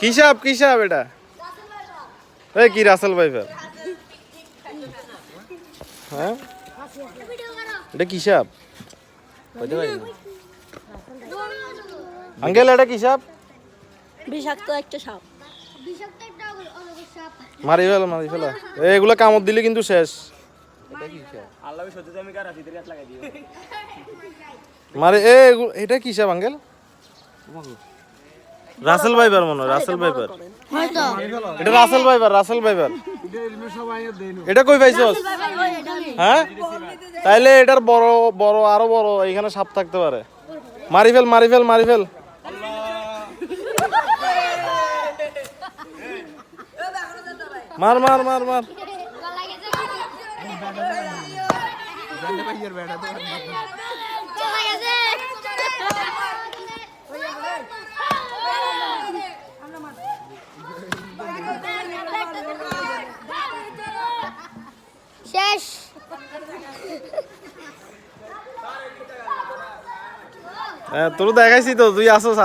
কি সাপ এটা? এই কি রাসেল ভাইপার? হ্যাঁ এটা কি সাপ? আঙ্কেল এটা কি সাপ? বিষাক্ত একটা সাপ। মারি ফেলা এগুলা কামড় দিলে কিন্তু শেষ। মারে এটা কি সাপ আঙ্কেল? রাসেল ভাইপার মনে হয়, রাসেল ভাইপার। এটা রাসেল ভাইপার। এটা কই পাইছস? হ্যাঁ তাইলে এটার বড় বড় আরো বড় এখানে সাপ থাকতে পারে। মারি ফেল। মার। শেষ। তোর দেখাইছি তো, তুই আসস।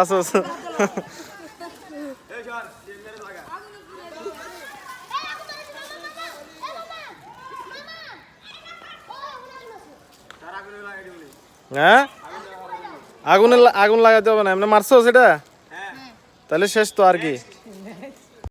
হ্যাঁ আগুন লাগাতে হবে না, এমনি মারছো সেটা? তাহলে শেষ তো আর কি।